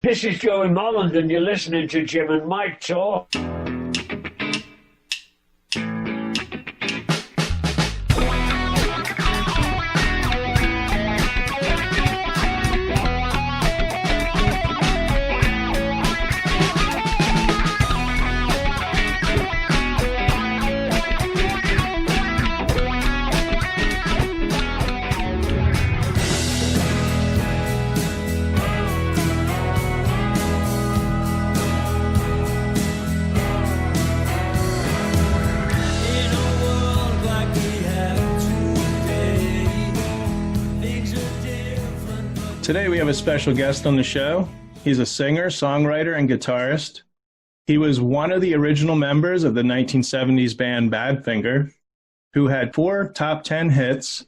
This is Joey Molland, and you're listening to Jim and Mike talk. Today we have a special guest on the show. He's a singer, songwriter, and guitarist. He was one of the original members of the 1970s band Badfinger, who had 4 top 10 hits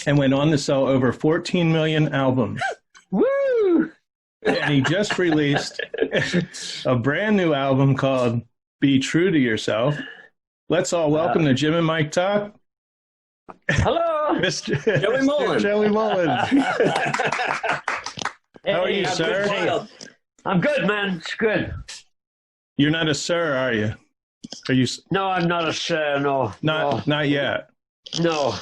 and went on to sell over 14 million albums. Woo! And he just released a brand new album called Be True to Yourself. Let's all welcome to Jim and Mike Talk. Hello! Mr. Joey Molland. Joey Molland. How are you, Hey, sir? I'm good, man. It's good. You're not a sir, are you? Are you? No, I'm not a sir, no. Not yet. No.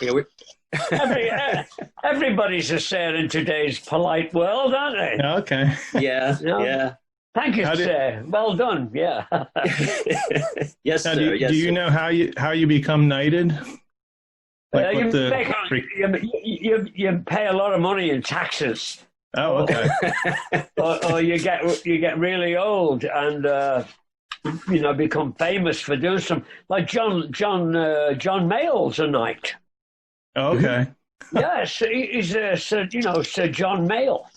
Everybody's a sir in today's polite world, aren't they? Okay. Yeah, No? yeah. Thank you, sir. Well done, yeah. Yes, Now, sir. do you know how you become knighted? Like you pay a lot of money in taxes. Oh, okay. or you get really old and become famous for doing some, like John Mayall's a knight. Oh, okay. Yes, he's Sir John Mayall,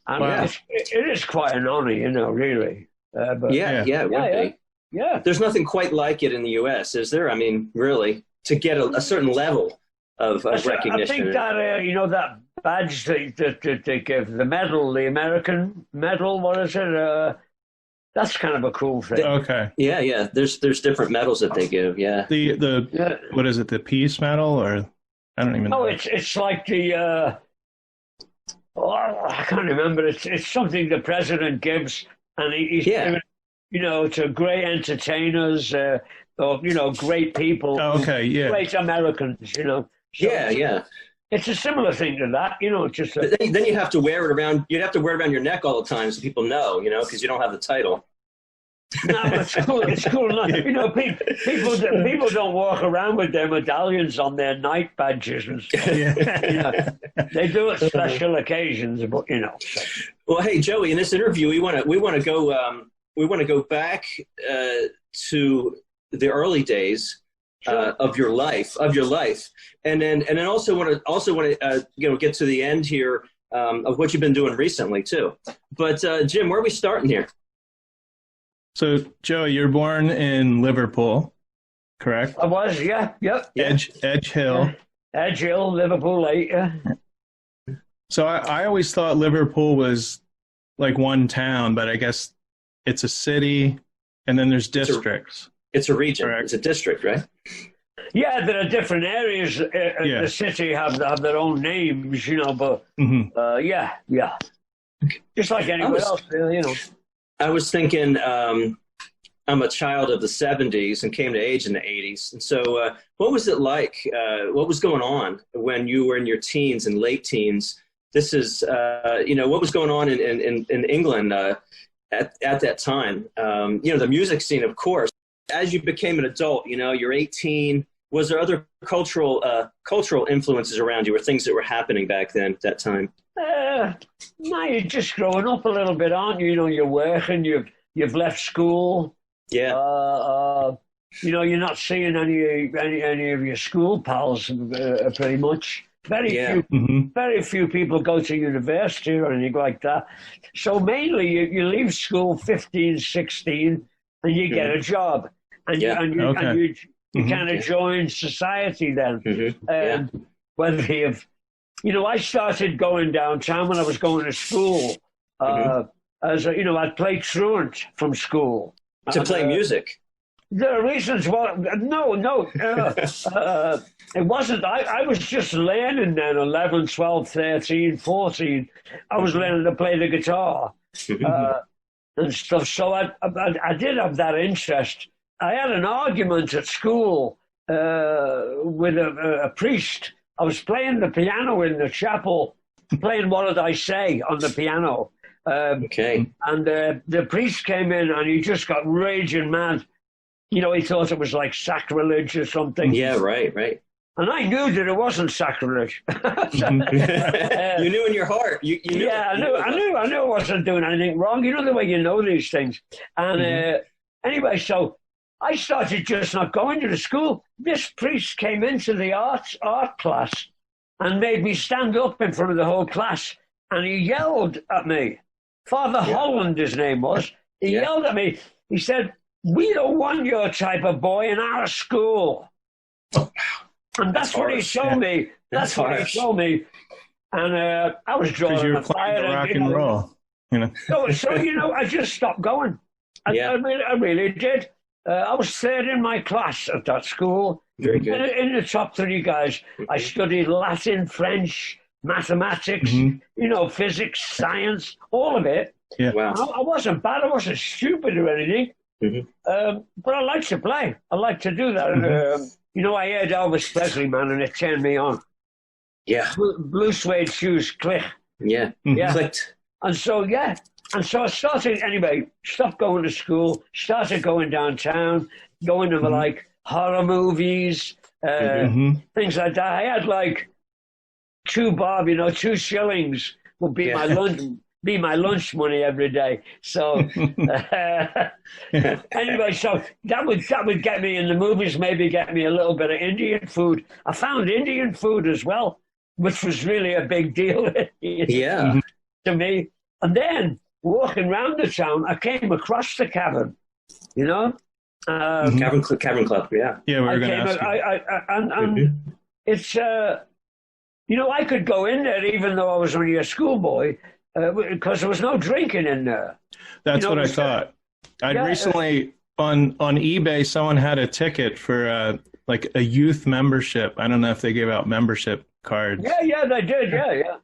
and Wow. it is quite an honor, really. But Yeah, it would be. Yeah. There's nothing quite like it in the U.S., is there? I mean, really, to get a certain level of recognition. I think that that badge that they give, the medal, the American medal, what is it? That's kind of a cool thing. Okay. Yeah. There's different medals that they give. Yeah. The what is it? The peace medal, or I don't even know. Oh, it's like the I can't remember. It's something the president gives, and he's giving, to great entertainers, or great people. Oh, okay. Yeah. Great Americans. So Yeah. It's a similar thing to that, just. But then you have to wear it around. You'd have to wear it around your neck all the time so people know, because you don't have the title. No, it's cool. It's cool. People don't walk around with their medallions on their night badges and stuff. Yeah. They do it special occasions, but Well, hey Joey, in this interview, we want to go back to the early days of your life, and then also want to get to the end here of what you've been doing recently too. But Jim, where are we starting here? So, Joey, you're born in Liverpool, correct? I was, yep. Edge Hill. Edge Hill, Liverpool 8, yeah. So I always thought Liverpool was like one town, but I guess it's a city, and then there's districts. It's a region. Correct. It's a district, right? Yeah, there are different areas. The city have their own names, but yeah. Just like anywhere else, I was thinking I'm a child of the 70s and came to age in the 80s. And so what was it like? What was going on when you were in your teens and late teens? This is, what was going on in England at that time? The music scene, of course. As you became an adult, you're 18. Was there other cultural influences around you or things that were happening back then at that time? No, you're just growing up a little bit, aren't you? You're working, you've left school. Yeah. You're not seeing any of your school pals pretty much. Very few people go to university or anything like that. So mainly you leave school 15, 16, and you get a job. And you kind of join society then. Whether you've, I started going downtown when I was going to school. I'd play truant from school. To play music? There are reasons why. No. It wasn't. I was just learning then, 11, 12, 13, 14. I was learning to play the guitar. and stuff. So I did have that interest. I had an argument at school with a priest. I was playing the piano in the chapel, playing What Did I Say on the piano. Okay. And the priest came in and he just got raging mad. You know, he thought it was like sacrilege or something. Yeah, right. And I knew that it wasn't sacrilege. You knew in your heart. You knew. Yeah, I knew I wasn't doing anything wrong. You know the way you know these things. And anyway, so I started just not going to the school. This priest came into the art class and made me stand up in front of the whole class. And he yelled at me. Father Holland, his name was. He yelled at me. He said, "We don't want your type of boy in our school." Oh, and that's what he told me. That's what he told me. And I was drawing because you were a playing fire. the rock and roll, you know. So I just stopped going. I really did. I was third in my class at that school. Very good. In the top 3 guys. I studied Latin, French, mathematics, physics, science, all of it. Yeah. Wow. I wasn't bad. I wasn't stupid or anything. But I like to play. I like to do that. I heard Elvis Presley, man, and it turned me on. Yeah. Blue suede shoes, click. Yeah. Clicked. And so I started, anyway, stopped going to school, started going downtown, going to like horror movies, things like that. I had like $2, 2 shillings would be my lunch money every day. So anyway, so that would get me in the movies, maybe get me a little bit of Indian food. I found Indian food as well, which was really a big deal to me. And then walking around the town, I came across the Cavern, Cavern Club, yeah. Yeah, we were going to ask you. And it's, I could go in there even though I was only a schoolboy because there was no drinking in there. That's what I thought. I'd recently, on eBay, someone had a ticket for like a youth membership. I don't know if they gave out membership cards. Yeah, they did,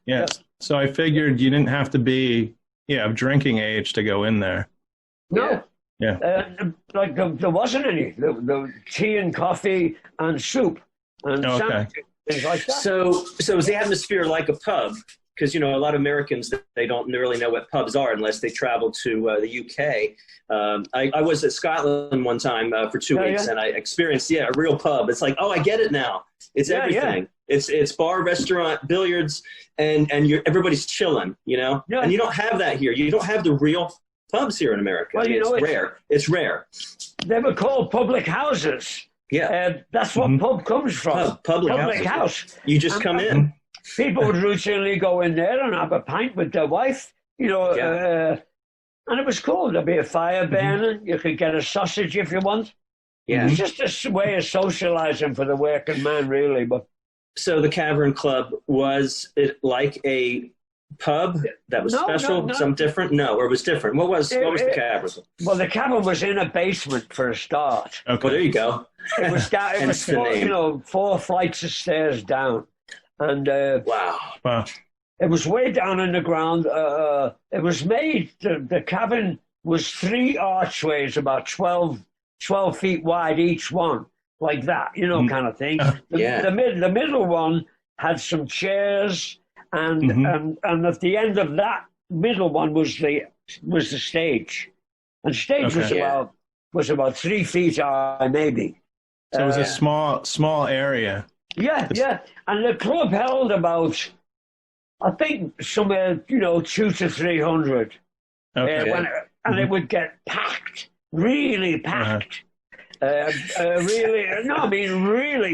yeah. So I figured you didn't have to be, of drinking age to go in there. No. Yeah. There wasn't any. The tea and coffee and soup and sandwiches, things like that. So is the atmosphere like a pub? Because, a lot of Americans, they don't really know what pubs are unless they travel to the UK. I was at Scotland one time for 2 weeks, and I experienced, a real pub. It's like, I get it now. It's everything. It's bar, restaurant, billiards, and everybody's chilling, Yeah. And you don't have that here. You don't have the real pubs here in America. Well, it's rare. It's rare. They were called public houses. Yeah. That's what pub comes from. Public house. You just come in. People would routinely go in there and have a pint with their wife, and it was cool. There'd be a fire burning. You could get a sausage if you want. Yeah. It's just a way of socializing for the working man, really. But so the Cavern Club, was it like a pub that was special, something different? No, or it was different. What was the Cavern? Well, the Cavern was in a basement for a start. Okay. Well, there you go. It was down. It was 4 flights of stairs down. And wow! It was way down in the ground. It was made. The cabin was 3 archways, about 12 feet wide each one, like that, kind of thing. The middle one had some chairs, and at the end of that middle one was the stage, and stage was about 3 feet high, maybe. So it was a small area. Yeah. And the club held about, I think, somewhere, 200 to 300. Okay. And it would get packed, really packed. Really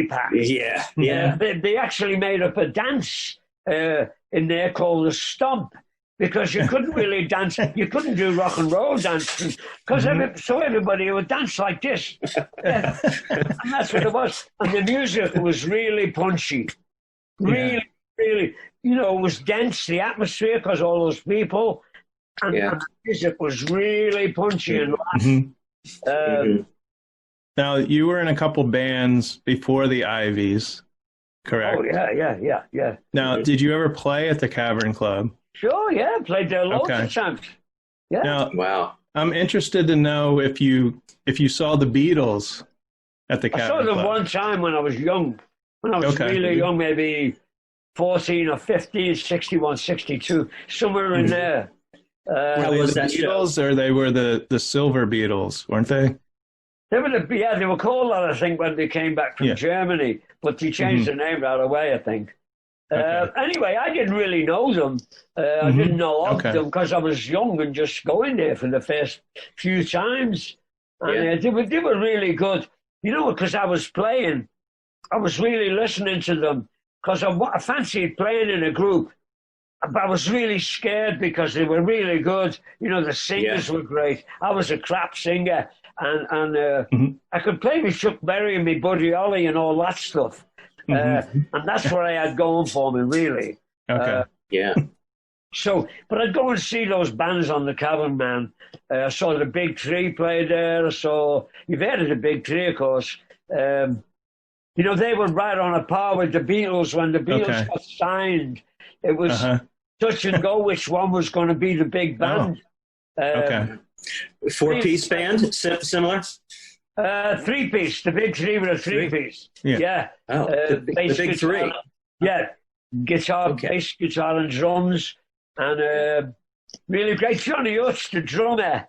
packed. Yeah. They actually made up a dance in there called the stomp, because you couldn't really dance. You couldn't do rock and roll dancing because so everybody would dance like this. And that's what it was. And the music was really punchy. Really, it was dense, the atmosphere, because all those people. And the music was really punchy and loud. Now, you were in a couple bands before the Ivies, correct? Oh, yeah. Now, did you ever play at the Cavern Club? Sure, played there loads of times. Yeah. Now, wow. I'm interested to know if you saw the Beatles at the Cavern Club. I saw them one time when I was young. When I was really young, maybe 14 or 15, 61, 62, somewhere in there. How was that Beatles, or they were the Silver Beatles, weren't they? They were called that, I think, when they came back from Germany, but they changed the name right away, I think. Anyway, I didn't really know them. I didn't know of them because I was young and just going there for the first few times. And they were really good. You know, because I was playing, I was really listening to them because I fancied playing in a group. But I was really scared because they were really good. You know, the singers were great. I was a crap singer. And I could play with Chuck Berry and me Buddy Holly and all that stuff. And that's what I had going for me, really. So, but I'd go and see those bands on the Cavern, man. I saw the Big Three play there. So you've heard of the Big Three, of course. You know, they were right on a par with the Beatles when the Beatles got signed. It was touch and go which one was going to be the big band. Four-piece band, similar? Three-piece. The Big Three were a three-piece. Yeah. Oh, the Big Three. Yeah. Guitar, bass, guitar, and drums. And really great. Johnny Hutch, the drummer,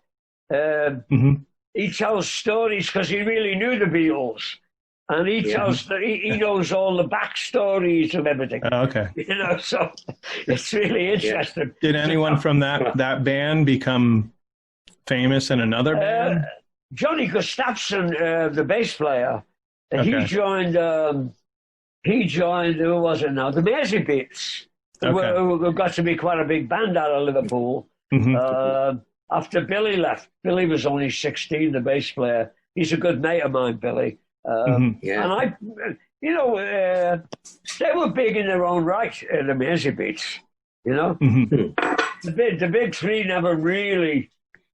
he tells stories because he really knew the Beatles. And he tells he knows all the backstories of everything. You know, so it's really interesting. Did anyone from that band become famous in another band? Johnny Gustafson, the bass player, he joined. Who was it now? The Mersey Beats, who got to be quite a big band out of Liverpool. After Billy left, Billy was only 16, the bass player. He's a good mate of mine, Billy. And they were big in their own right, the Mersey Beats. You know, the big three never really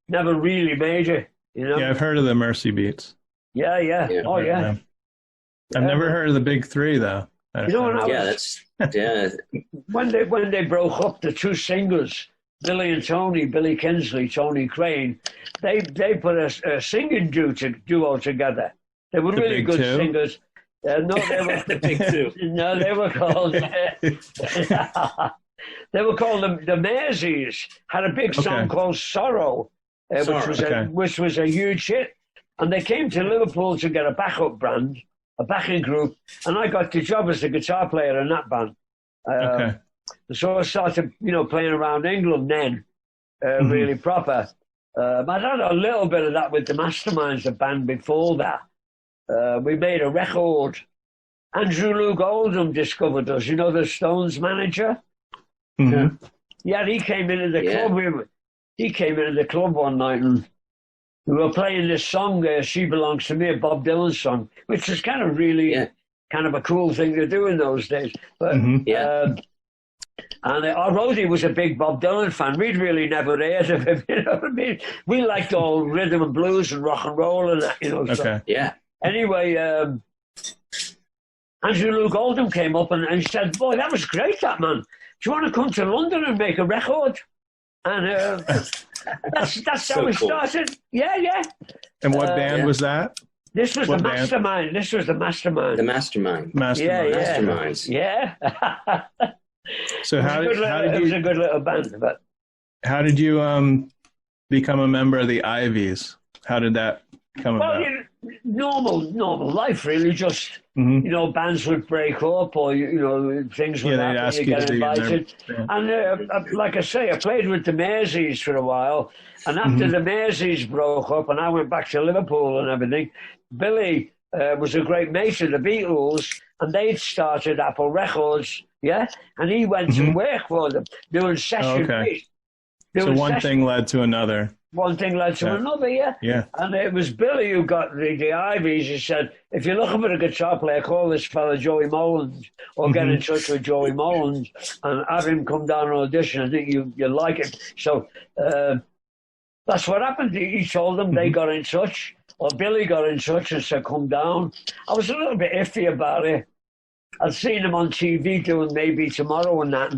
made it. You know? Yeah, I've heard of the Mersey Beats. Yeah. Oh, yeah. I've never heard of the big three, though. You know, when they broke up, the two singers, Billy and Tony, Billy Kinsley, Tony Crane, they put a singing duo together. They were really good singers. No, they were the Big Two. No, they were called. They were called the Merseys. Had a big song called Sorrow, which was a huge hit. And they came to Liverpool to get a backup band, a backing group, and I got the job as the guitar player in that band. So I started, playing around England then, really proper. I'd had a little bit of that with the Masterminds, the band before that. We made a record. Andrew Luke Oldham discovered us, the Stones manager. Yeah, he came into the club. He came into the club one night and we were playing this song, She Belongs to Me, a Bob Dylan song, which was kind of kind of a cool thing to do in those days. But and our roadie was a big Bob Dylan fan. We'd really never heard of him, you know what I mean? We liked all rhythm and blues and rock and roll and that, So. Anyway, Andrew Luke Oldham came up and he said, boy, that was great, that man. Do you want to come to London and make a record? And that's how we started. Yeah. And what band was that? This was the Mastermind. This was the Mastermind. The Mastermind. Masterminds. Yeah. So it was a good little band. But how did you become a member of the Ivies? How did that come about? Normal life, really. Just bands would break up, or things would happen. You get invited, and like I say, I played with the Merseys for a while. And after the Merseys broke up, and I went back to Liverpool and everything, Billy was a great mate of the Beatles, and they'd started Apple Records, and he went to work for them doing session beats. So one thing led to another. One thing led to another, Yeah. And it was Billy who got the Ivies. He said, if you're looking for a guitar player, call this fella Joey Molland, or get in touch with Joey Molland and have him come down and audition. I think you'll like it. So that's what happened. He told them, they got in touch, or Billy got in touch and said, come down. I was a little bit iffy about it. I'd seen him on TV doing Maybe Tomorrow and that,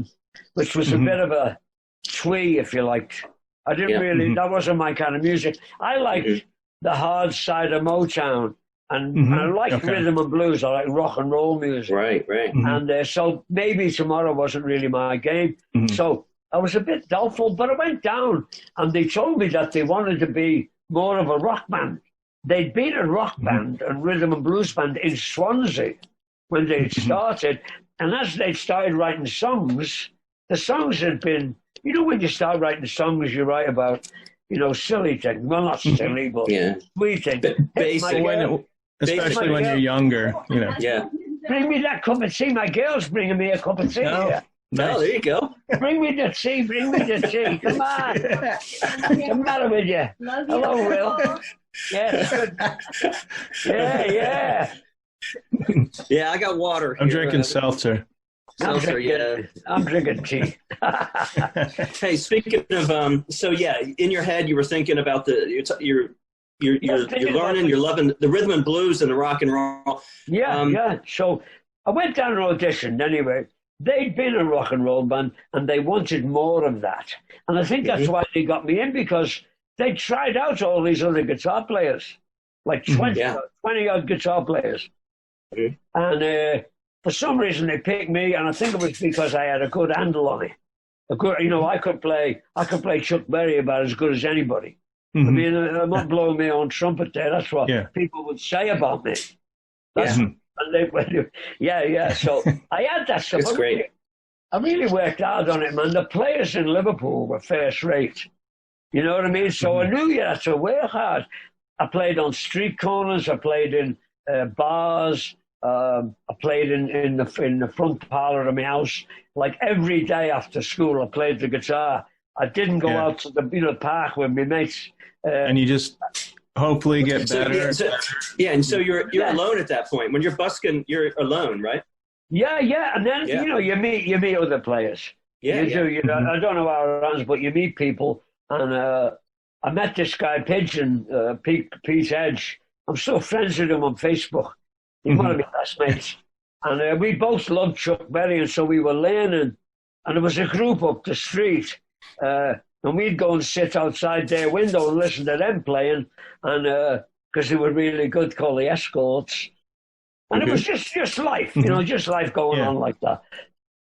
which was a bit of a twee, if you liked. I didn't really, that wasn't my kind of music. I liked the hard side of Motown, and I like rhythm and blues. I like rock and roll music. Right. And so maybe tomorrow wasn't really my game. So I was a bit doubtful, but I went down, and they told me that they wanted to be more of a rock band. They'd been a rock band and rhythm and blues band in Swansea when they started. And as they started writing songs, the songs had been, you know, when you start writing songs, you write about, you know, silly things. Well, not silly, but sweet things. Basic. Especially when you're younger, you know. Yeah. Bring me that cup of tea. My girl's bringing me a cup of tea here. Oh, there you go. Bring me the tea. Bring me the tea. Come on. What's the matter with you? Hello, Will. Yeah, yeah. Yeah, I got water. I'm drinking seltzer. I'm drinking tea. Hey, speaking of, so yeah, in your head you were thinking about you're learning, you're loving the rhythm and blues and the rock and roll. Yeah. So I went down and auditioned anyway. They'd been a rock and roll band, and they wanted more of that. And I think that's why they got me in, because they tried out all these other guitar players, like 20 odd guitar players. And for some reason they picked me, and I think it was because I had a good handle on it. I could play Chuck Berry about as good as anybody. I mean, I'm not blowing my own trumpet there. That's what people would say about me. And so I had that stuff. It's great. I really worked hard on it, man. The players in Liverpool were first rate. You know what I mean? So I knew you had to work hard. I played on street corners. I played in bars. I played in the front parlour of my house. Like every day after school, I played the guitar. I didn't go out to the park with my mates. And you just hopefully get better. And so you're alone at that point. When you're busking, you're alone, right? Yeah. And then you meet other players. You do. You know, I don't know how it runs, but you meet people. And I met this guy, Pigeon, Pete Edge. I'm still friends with him on Facebook. He's one of my classmates. And we both loved Chuck Berry, and so we were learning. And there was a group up the street. And we'd go and sit outside their window and listen to them playing. And because they were really good, called the Escorts. And it was just life, just life going on like that.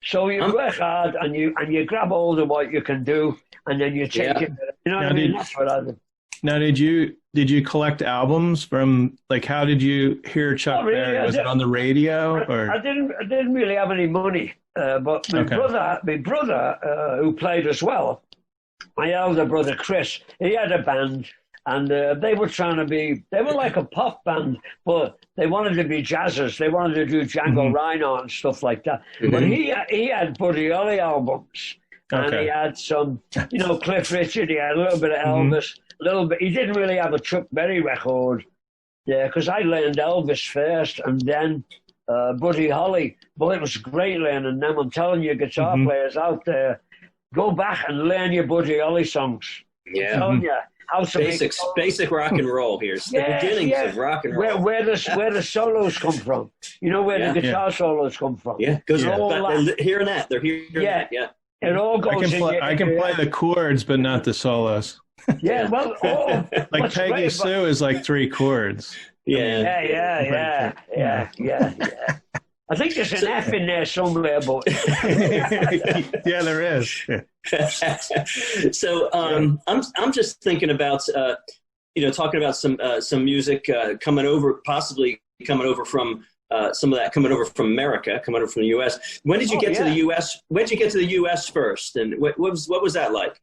So you work hard, and you grab hold of what you can do, and then you take it. You know what I mean? That's what I did. Now, did you collect albums from, like, how did you hear Chuck Berry? Was it on the radio? Or? I didn't really have any money, but my brother who played as well, my elder brother Chris, he had a band, and they were like a pop band, but they wanted to be jazzers. They wanted to do Django Reinhardt and stuff like that. But he had Buddy Holly albums, and he had some, Cliff Richard. He had a little bit of Elvis, a little bit. He didn't really have a Chuck Berry record, because I learned Elvis first, and then Buddy Holly. But it was great learning them. I'm telling you, guitar players out there, go back and learn your Buddy Holly songs. Yeah. I'm telling you how to basic rock and roll. Here's the beginnings of rock and roll. Where the solos come from. You know where the guitar solos come from. Yeah, because they're hearing that. They're hearing that. Yeah. It all goes I can play the chords, but not the solos. Yeah, well, like Peggy Sue is like 3 chords. Yeah. I think there's an F in there somewhere, but yeah, there is. So I'm just thinking about talking about some music possibly coming over from some of that coming over from America, coming over from the U.S. When did you get to the U.S.? When did you get to the U.S. first, and what was that like?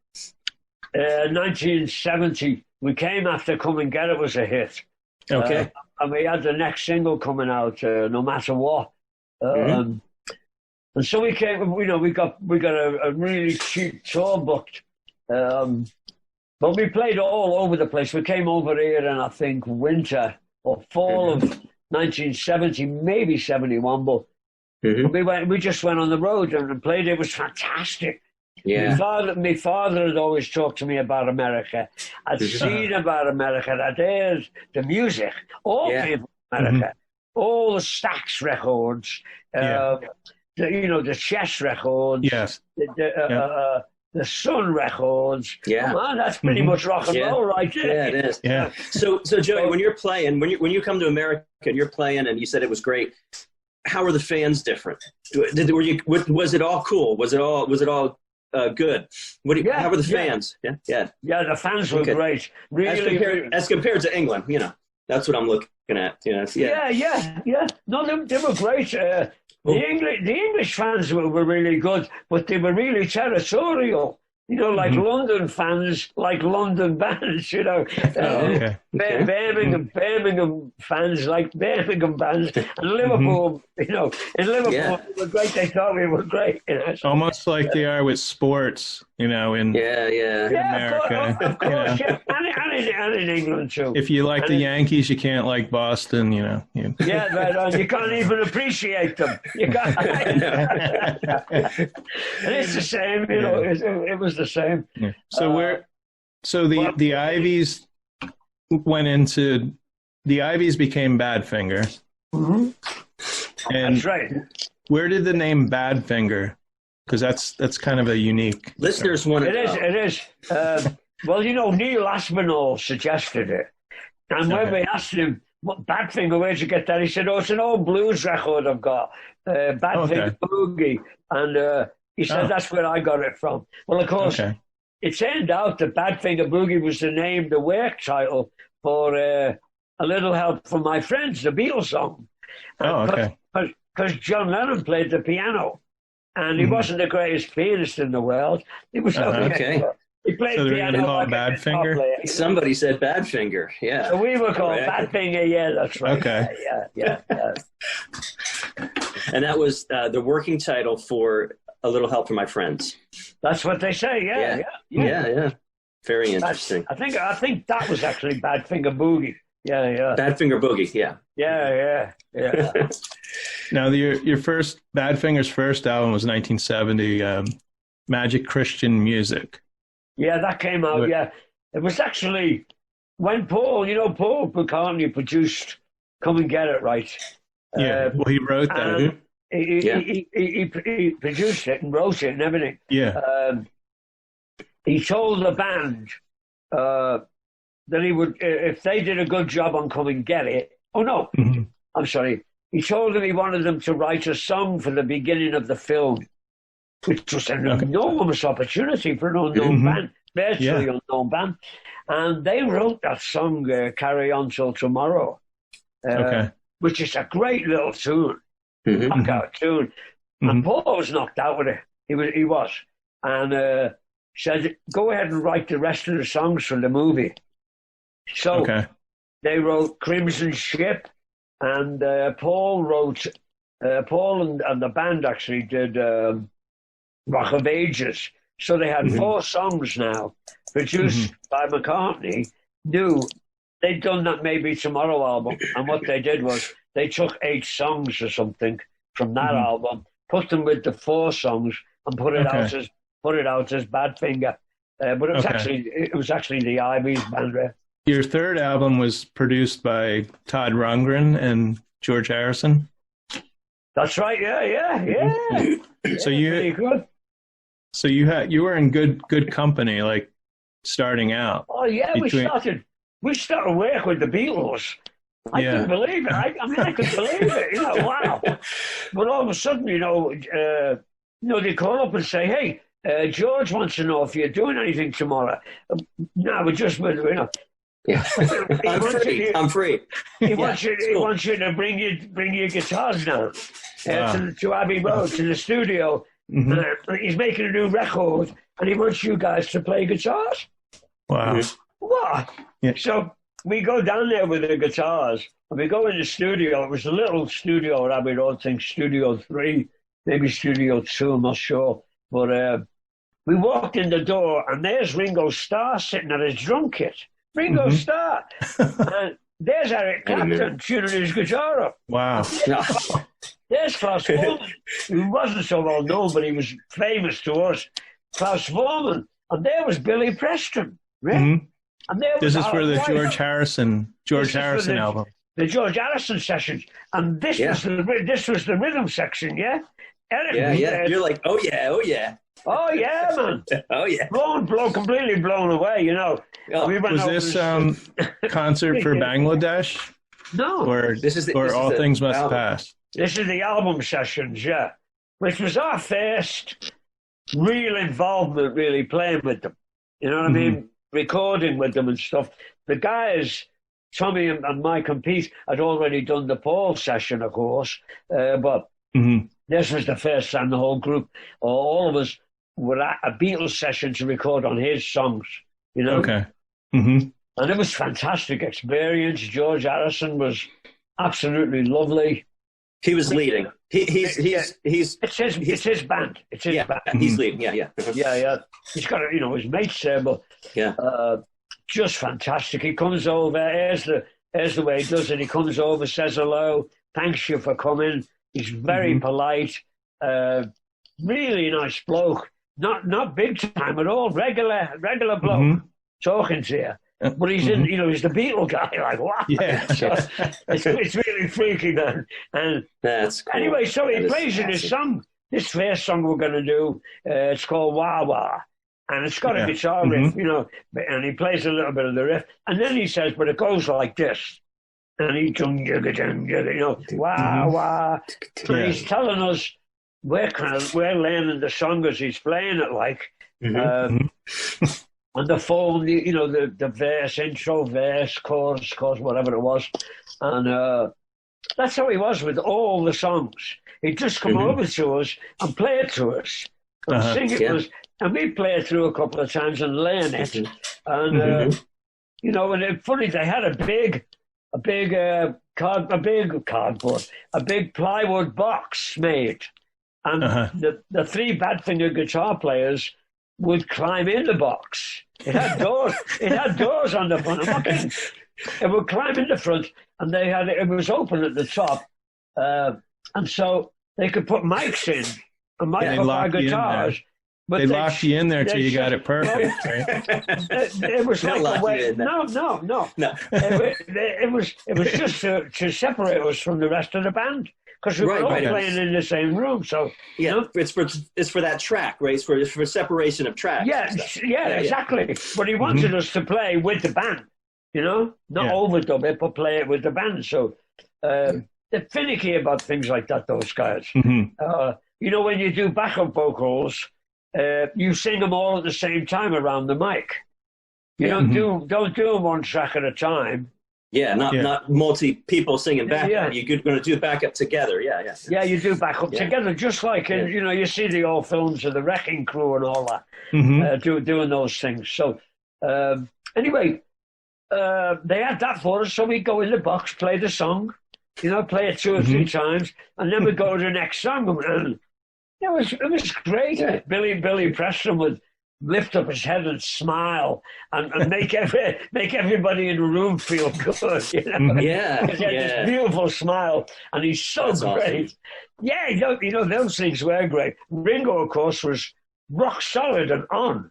1970. We came after Come and Get It was a hit. Okay. And we had the next single coming out, No Matter What. And so we came, we got a really cheap tour booked. But we played all over the place. We came over here in, I think, winter or fall of 1970, maybe 71. But we just went on the road and played. It was fantastic. Yeah. My father had always talked to me about America. I'd seen about America. I'd heard the music. All came from America. All the Stax records. The Chess records. Yes. The the Sun Records. Yeah. Man, that's pretty much rock and roll right there. Yeah, it is. Yeah. So Joey, when you're playing, when you come to America and you're playing, and you said it was great, how are the fans different? Was it all cool? Was it all good? How were the fans? Yeah. The fans were great. Really, as compared to England, that's what I'm looking at. Yeah. No, they were great. The English fans were really good, but they were really territorial. Like London fans, like London bands, Birmingham fans, like Birmingham bands, and Liverpool, in Liverpool, they were great. They thought we were great. Almost like they are with sports, in America. Of course, and in England too. If you like the Yankees, you can't like Boston, Yeah, right on. You can't even appreciate them. You can't. And it's the same, it was the same. Yeah. So the Ivies the Ivies became Badfinger. And that's right. Where did the name Badfinger? Because that's kind of a unique. Listeners want to know. It is. Well, Neil Aspinall suggested it, and when we asked him, "What Badfinger? Where'd you get that?" He said, "Oh, it's an old blues record I've got, Badfinger Boogie," and he said that's where I got it from. Well, of course, it turned out that Badfinger Boogie was the work title for "A Little Help from My Friends," the Beatles song. Because John Lennon played the piano, and he wasn't the greatest pianist in the world. He was He played piano like Badfinger. Somebody said Badfinger. Yeah. So we were called Badfinger. Yeah, that's right. Okay. Yeah. And that was the working title for "A Little Help from My Friends." That's what they say. Yeah. Very interesting. I think that was actually Badfinger Boogie. Yeah. Badfinger Boogie. Yeah. Yeah. Now, your Badfinger's first album was 1970, Magic Christian Music. Yeah, that came out. Yeah, it was actually when Paul McCartney produced "Come and Get It Right." Yeah, well, he wrote that. He produced it and wrote it and everything. Yeah. He told the band that he would, if they did a good job on "Come and Get It." Oh no, I'm sorry. He told them he wanted them to write a song for the beginning of the film, which was an enormous opportunity for an unknown band, virtually unknown band. And they wrote that song, "Carry On Till Tomorrow," which is a great little tune, knockout tune. And Paul was knocked out with it. He was. And said, "Go ahead and write the rest of the songs for the movie." So they wrote "Crimson Ship," and Paul wrote, Paul and the band actually did "Rock of Ages." So they had 4 songs now, produced by McCartney. They'd done that Maybe Tomorrow album, and what they did was they took 8 songs or something from that album, put them with the 4 songs, and put it out as Badfinger. But it was actually the Ivies band. Your third album was produced by Todd Rundgren and George Harrison. That's right. Yeah. So you were in good company, like starting out. Oh yeah, we started work with the Beatles. I couldn't believe it. I couldn't believe it. Wow. But all of a sudden, they call up and say, "Hey, George wants to know if you're doing anything tomorrow." No, we're just, Yeah. I'm free. He wants you to bring your guitars down to Abbey Road, to the studio. He's making a new record, and he wants you guys to play guitars. Wow. What? Yeah. So we go down there with the guitars, and we go in the studio. It was a little studio at Abbey Road, I think Studio 3, maybe Studio 2, I'm not sure. But we walked in the door, and there's Ringo Starr sitting at his drum kit. Ringo Starr. And there's Eric Clapton tuning his guitar up. Wow. There's Klaus Voormann, who wasn't so well known, but he was famous to us. Klaus Voormann. And there was Billy Preston. Right? And there was this is for the George Harrison album. The George Harrison sessions. And this was the rhythm section, yeah? Eric You're like, oh yeah. Oh yeah, man. Oh yeah. Completely blown away. You know. Oh, we went was this concert for Bangladesh? No. Or All Things Must Pass? This is the album sessions, yeah. Which was our first real involvement, really playing with them. You know what I mean? Recording with them and stuff. The guys, Tommy and Mike and Pete, had already done the Paul session, of course, but this was the first time the whole group, all of us, were at a Beatles session to record on his songs, you know? Okay. And it was a fantastic experience. George Harrison was absolutely lovely. He was leading. It's his band. It's his band. He's leading. Yeah. Yeah. He's got, his mates there, but just fantastic. He comes over. Here's the way he does it. He comes over, says hello, thanks you for coming. He's very polite. Really nice bloke. Not big time at all. Regular bloke talking to you. But he's in, he's the Beatle guy. Like, wow. Yeah. So it's really freaky then. And that's cool. Anyway, so he plays in his song. This first song we're going to do, it's called Wah Wah. And it's got a guitar riff, and he plays a little bit of the riff. And then he says, but it goes like this. And he wah wah. And he's telling us we're learning the song as he's playing it, like. On the phone, the verse, intro, verse, chorus, whatever it was. And that's how he was with all the songs. He'd just come over to us and play it to us and sing it to us. And we'd play it through a couple of times and learn it. And, and it's funny, they had a big plywood box made. And the three Badfinger guitar players would climb in the box. It had doors on the front. It would climb in the front, and it was open at the top, and so they could put mics in and mic up our guitars. But they locked you in there till you got it perfect, right? It was like a way. No. It was just to separate us from the rest of the band. Because we were all playing in the same room, so it's for that track, right? It's for separation of tracks. Yeah, exactly. But he wanted us to play with the band, not overdub it, but play it with the band. So they're finicky about things like that. Those guys, when you do backup vocals, you sing them all at the same time around the mic. You don't do them one track at a time. Yeah, not multi people singing backup. Yeah. You're going to do backup together. Yeah. Yeah, you do backup together, just like in, you see the old films of the Wrecking Crew and all that, doing those things. So anyway, they had that for us, so we go in the box, play the song, play it 2 or 3 times, and then we go to the next song. And it was great. Yeah. Billy Preston would lift up his head and smile and make everybody in the room feel good. He had this beautiful smile, and he's so That's great. Awesome. Yeah, those things were great. Ringo, of course, was rock solid and on.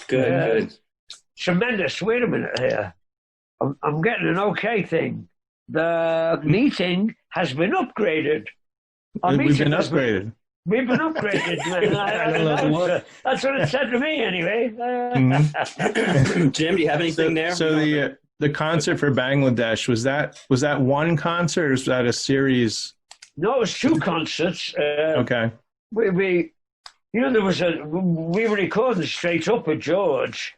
Good. Tremendous. Wait a minute here. I'm getting an okay thing. The meeting has been upgraded. We've been upgraded. We've been upgraded. That's what it said to me, anyway. Jim, do you have anything there? So the concert for Bangladesh, was that one concert, or was that a series? No, it was 2 concerts. Okay. We were recording Straight Up with George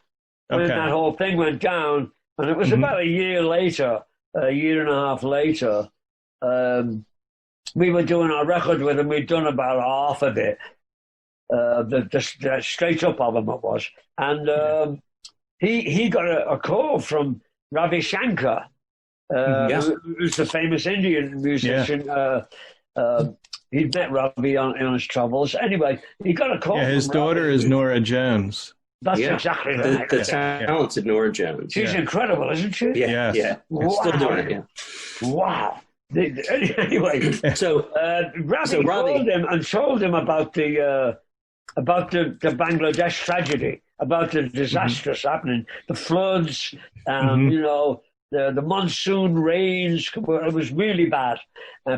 when that whole thing went down, and it was about a year and a half later. We were doing our record with him. We'd done about half of it, the Straight Up album it was. And he got a call from Ravi Shankar, who's the famous Indian musician. He'd met Ravi on his travels. Anyway, he got a call from his daughter Ravi. Is Nora Jones. That's exactly right. The talented Nora Jones. She's incredible, isn't she? Yeah. Wow. Still doing it, Wow. Anyway, so Ravi called him and told him about the Bangladesh tragedy, about the disastrous happening, the floods, the monsoon rains. It was really bad.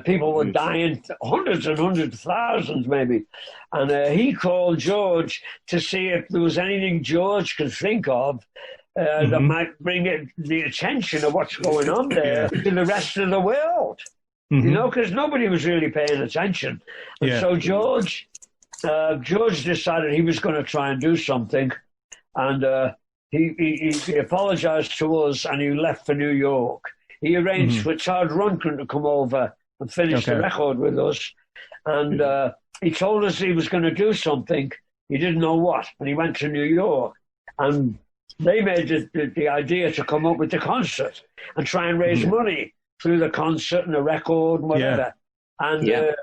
People were dying, hundreds and hundreds of thousands maybe. And he called George to see if there was anything George could think of that might bring the attention of what's going on there to the rest of the world. You know, because nobody was really paying attention. And so George decided he was going to try and do something. And he apologized to us, and he left for New York. He arranged for Todd Rundgren to come over and finish the record with us. And he told us he was going to do something. He didn't know what. And he went to New York. And they made the idea to come up with the concert and try and raise money through the concert and the record and whatever. And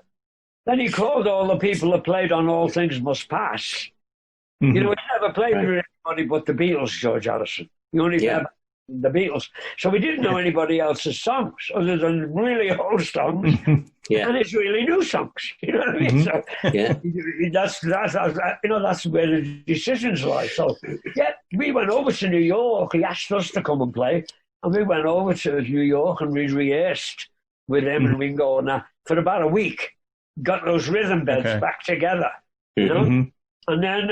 then he called all the people that played on All Things Must Pass. You know, he never played with anybody but the Beatles, George Harrison. He only played the Beatles. So we didn't know anybody else's songs other than really old songs and his really new songs. You know what I mean? So that's you know, that's where the decisions lie. So we went over to New York. He asked us to come and play, and we went over to New York and we rehearsed with him, and we can go on for about a week. Got those rhythm beds back together, you know. And then,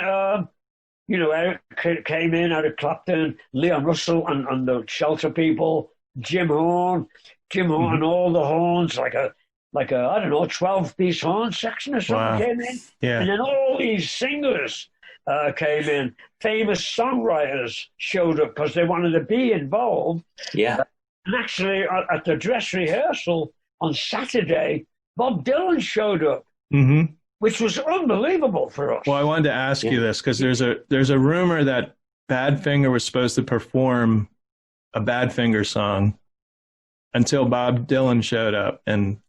you know, Eric came in, Eric Clapton, Leon Russell and the Shelter people, Jim Horn, and all the horns, like a I don't know, 12-piece horn section or something came in. And then all these singers came in. Famous songwriters showed up because they wanted to be involved. And actually, at the dress rehearsal on Saturday, Bob Dylan showed up. Which was unbelievable for us. Well, I wanted to ask you this because there's a rumor that Badfinger was supposed to perform a Badfinger song until Bob Dylan showed up, and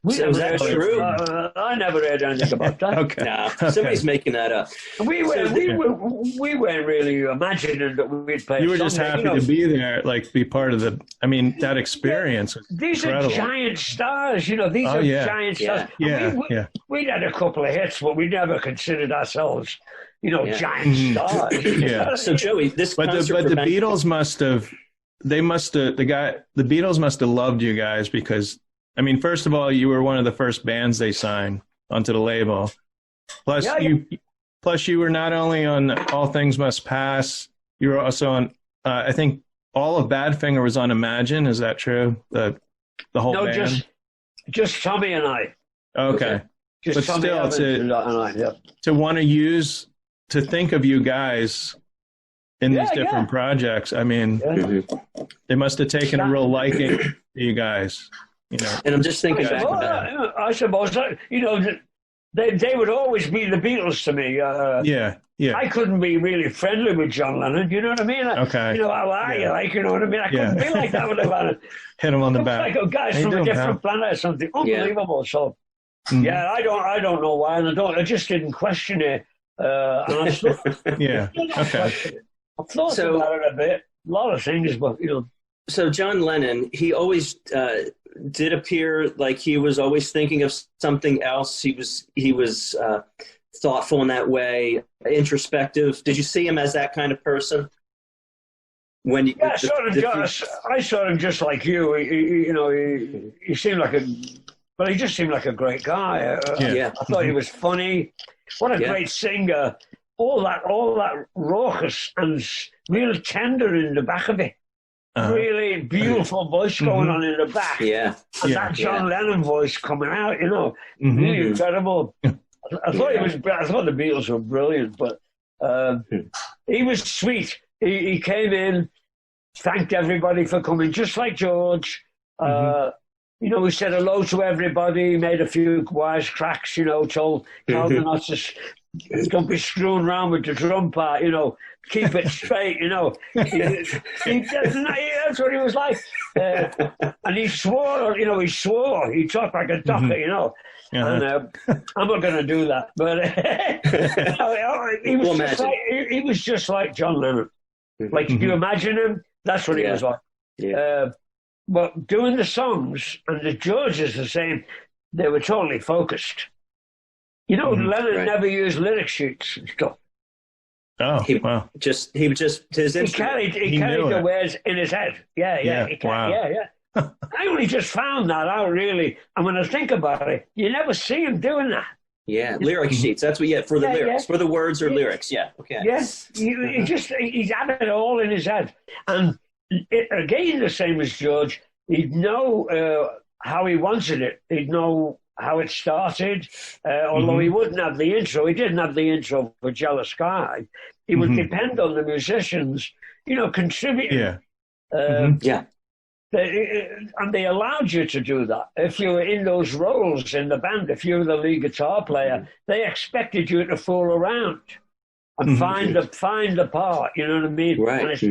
is that true? I never heard anything about that. Somebody's making that up. We weren't really imagining that we'd play. You were just happy to be there, like be part of the. I mean, that experience. These incredible. are giant stars, you know. These are giant stars. We'd had a couple of hits, but we never considered ourselves, you know, giant stars. So Joey, this but the Beatles must have. The Beatles must have loved you guys because. I mean, first of all, you were one of the first bands they signed onto the label. Plus, you were not only on All Things Must Pass, you were also on. I think all of Badfinger was on Imagine. Is that true? The whole band. No, just Tommy and I. Okay, just but Tommy still, to want to think of you guys in these different projects. I mean, they must have taken a real liking to you guys. You know. And I'm just thinking back about I suppose, you know, they would always be the Beatles to me. I couldn't be really friendly with John Lennon, you know what I mean? You know, how are you? Like, you know what I mean? I couldn't be like that with him. Hit him on the back. Like guys from a different planet or something. Unbelievable. So, I don't know why, and I just didn't question it. And I still, I've thought about it a bit. A lot of things, but, you know. So John Lennon, he always did appear like he was always thinking of something else. He was thoughtful in that way, introspective. Did you see him as that kind of person? When you, I saw him just like you. He seemed like he just seemed like a great guy. I thought he was funny. What a great singer! All that raucous and real tender in the back of it. Really beautiful voice going on in the back. And that John Lennon voice coming out, you know, really incredible. I thought the Beatles were brilliant, but he was sweet. He came in, thanked everybody for coming, just like George. You know, he said hello to everybody, made a few wisecracks, you know, told Calvin not to don't be screwing around with the drum part, you know, keep it straight, you know. That's what he was like. And he swore, you know, he talked like a ducker, you know. And I'm not going to do that. But he was just like John Lennon. Like, can you imagine him? That's what he was like. But doing the songs, and the Georges the same, they were totally focused. You know, Lennon never used lyric sheets and stuff. Oh, wow. He would just his instrument. He carried the words in his head. Yeah. Wow. Yeah. I only just found that out, really. And when I think about it, you never see him doing that. Yeah, lyric sheets. That's what. For the lyrics, for the words or lyrics. Yeah. Okay. Yes, he's had it all in his head, and again the same as George. He'd know how he wanted it. He'd know how it started. Although he wouldn't have the intro, he didn't have the intro for Jealous Sky. He would depend on the musicians, contributing. Yeah. And they allowed you to do that. If you were in those roles in the band, if you were the lead guitar player, they expected you to fool around and find the part. You know what I mean? Right. And it's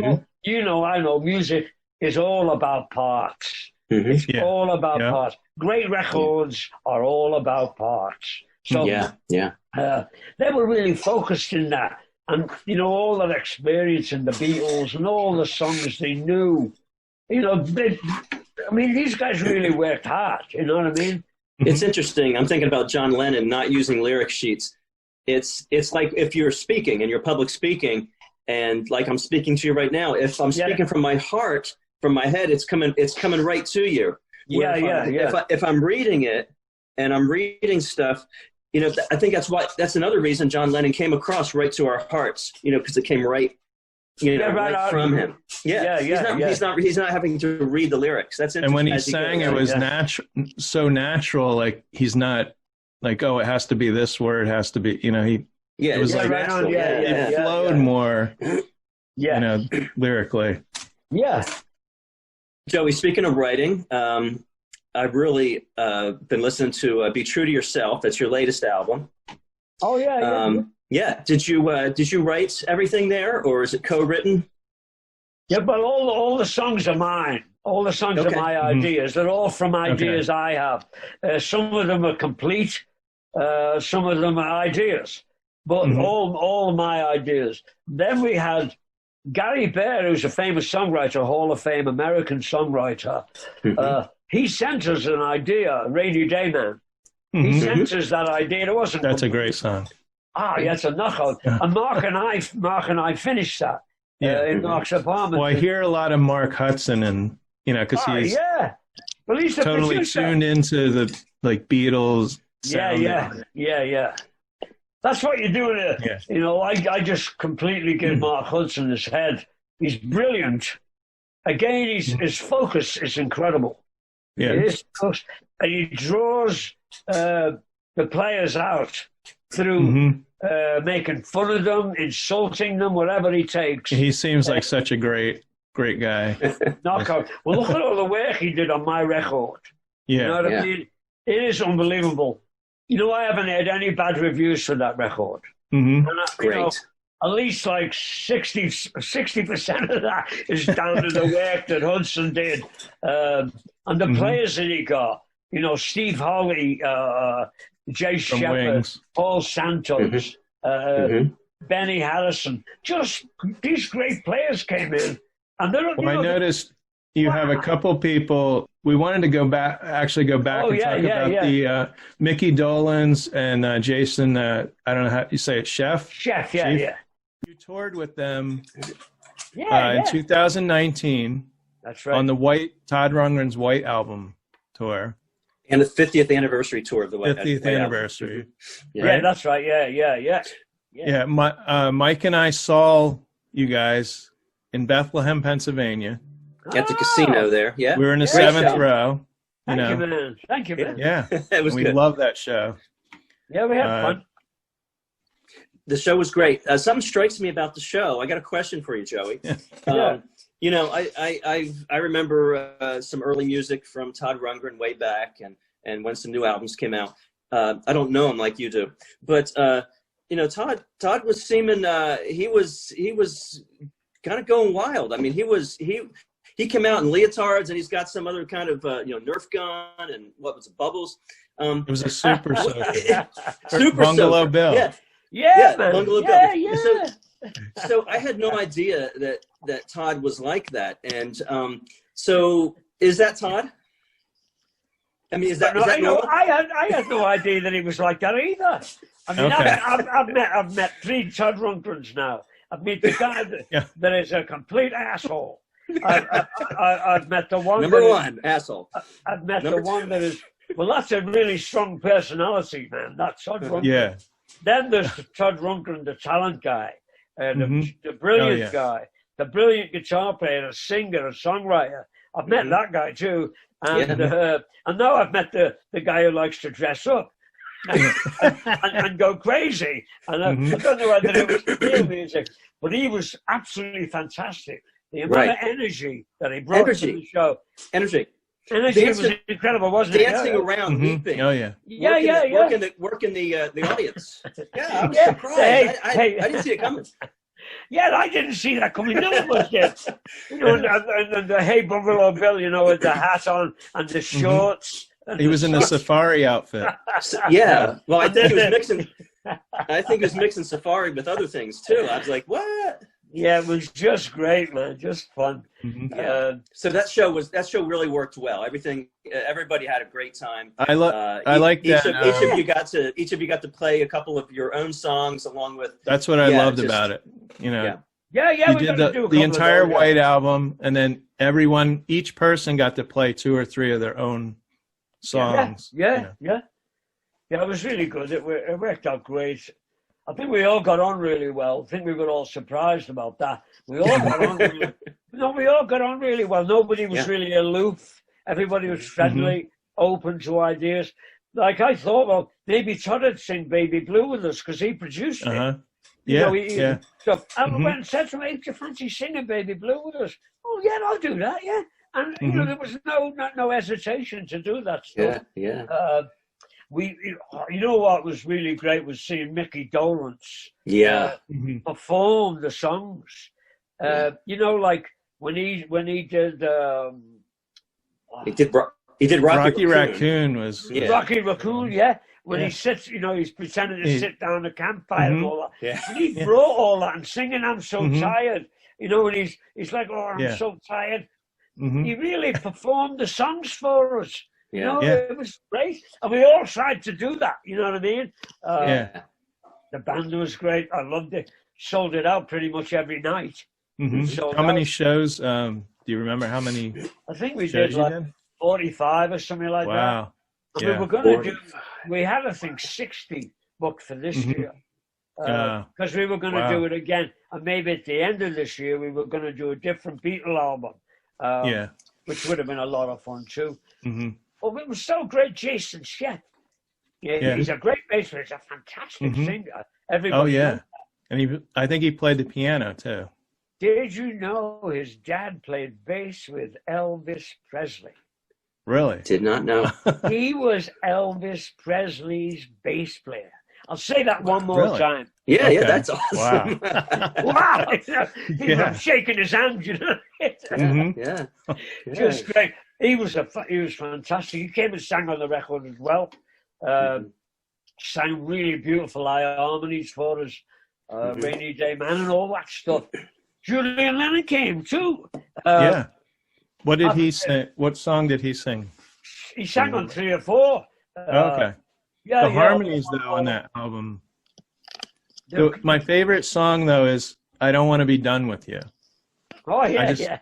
all, I know music is all about parts. It's all about parts. Great records are all about parts. So they were really focused in that. And, all that experience in the Beatles and all the songs they knew. These guys really worked hard. You know what I mean? It's interesting. I'm thinking about John Lennon not using lyric sheets. It's like if you're speaking and you're public speaking, and like I'm speaking to you right now. If I'm speaking from my heart, from my head, it's coming right to you. If I'm reading it and I'm reading stuff, I think that's another reason John Lennon came across right to our hearts. Because it came right. Right from him. He's not having to read the lyrics. That's interesting. And when he sang, it was so natural. Like he's not like, oh, it has to be this word. It has to be, it was like it flowed more. Lyrically. Yeah. Joey, speaking of writing, I've really been listening to "Be True to Yourself." That's your latest album. Oh yeah. Yeah. Did you write everything there, or is it co-written? Yeah, but all the songs are mine. All the songs are my ideas. They're all from ideas I have. Some of them are complete. Some of them are ideas. But all my ideas. Then we had Gary Bear, who's a famous songwriter, Hall of Fame American songwriter. He sent us an idea, Rainy Day Man. He sent us that idea. It wasn't. That's a great song. It's a knockout. And Mark and I finished that in Mark's apartment. Well, I hear a lot of Mark Hudson, and because he's well, he's the totally producer. tuned into the Beatles sound. Yeah. That's what you're doing. I just completely give Mark Hudson his head. He's brilliant. Again, his focus is incredible. Yeah, and he draws the players out through making fun of them, insulting them, whatever he takes. He seems like such a great guy. Knockout. Well, look at all the work he did on my record. Yeah. You know what I mean? It is unbelievable. I haven't had any bad reviews for that record. And Great. At least like 60% of that is down to the work that Hudson did. And the players that he got, Steve Holly, Jay Shepard, Paul Santos, Benny Harrison. Just these great players came in. And I noticed you have a couple people. We wanted to go back and talk about the Mickey Dolenz and Jason, I don't know how you say it, Chef? Chef, yeah. You toured with them in 2019. That's right. On the Todd Rundgren's White album tour. And the 50th anniversary tour of the White 50th anniversary. Yeah, that's right. Yeah. Mike and I saw you guys in Bethlehem, Pennsylvania. At the casino there, yeah. We were in the seventh row. Thank you, man. Yeah. It was we good. love that show. Yeah, we had fun. The show was great. Something strikes me about the show. I got a question for you, Joey. I remember some early music from Todd Rundgren way back, and when some new albums came out. I don't know him like you do, but Todd was seeming he was kind of going wild. I mean, he came out in leotards, and he's got some other kind of Nerf gun and what was it, bubbles. It was a super super Bungalow soaker. Bill. Yeah, Bungalow Bill. Yeah. So I had no idea that Todd was like that, and so is that Todd? I mean, is that normal? I had no idea that he was like that either. I mean, I've met 3 Todd Rundgrens now. I've met the guy that is a complete asshole. I've met the one. Number one, asshole. I've met the one that is. Well, that's a really strong personality, man. That's Todd Rundgren. Yeah. Then there's Todd Rundgren, the talent guy, the brilliant guy, the brilliant guitar player, a singer, a songwriter. I've met that guy too, and now I've met the guy who likes to dress up and go crazy. And I don't know whether it was real music, but he was absolutely fantastic. The amount of energy that he brought to the show. Energy was incredible, wasn't it? Dancing around, leaping. Oh, yeah. Working the audience. Yeah, I was surprised. I didn't see it coming. Yeah, I didn't see that coming. No one was there. You know, and the Hey Bungalow Bill, you know, with the hat on and the shorts. He was in the safari outfit. Yeah. Well, I think he was mixing safari with other things too. I was like, what? Yeah, it was just great, man. Just fun. So that show really worked well. Everybody had a great time. I like that. Each of you got to play a couple of your own songs along with. That's what I loved about it. You know. Yeah. You did the entire White Album, and then each person got to play 2 or 3 of their own songs. Yeah. It was really good. It worked out great. I think we all got on really well. I think we were all surprised about that. We all got on really well. Nobody was really aloof. Everybody was friendly, open to ideas. Like I thought, well, maybe Todd would sing Baby Blue with us because he produced it. So I went and said to him, hey, do you fancy singing Baby Blue with us? Oh, yeah, I'll do that, yeah. And, you know, there was no hesitation to do that stuff. Yeah. You know what was really great was seeing Mickey Dolenz perform the songs. You know, like when he did he did Rocky Raccoon was Rocky Raccoon, when he sits, you know, he's pretending to sit down the campfire and all that. And he brought all that and singing I'm so tired, you know, and he's like, oh, I'm so tired. He really performed the songs for us. You know, it was great. And we all tried to do that, you know what I mean? The band was great. I loved it. Sold it out pretty much every night. How many shows, do you remember how many? I think we did like 45 or something like that. Wow. And we were going to we had, I think, 60 booked for this year. Because we were going to do it again. And maybe at the end of this year, we were going to do a different Beatle album. Which would have been a lot of fun too. Oh, it was so great, Jason Shett. He's a great bass player. He's a fantastic singer. Everybody and I think he played the piano too. Did you know his dad played bass with Elvis Presley? Really? Did not know. He was Elvis Presley's bass player. I'll say that one more time. Yeah, that's awesome. Wow. I'm shaking his hand, you know. Just great. He was fantastic. He came and sang on the record as well. Sang really beautiful high harmonies for us. Rainy Day Man and all that stuff. Julian Lennon came too. What did he sing? What song did he sing? He sang on 3 or 4. The harmonies though on that album. My favorite song though is "I Don't Want to Be Done with You." Oh yeah.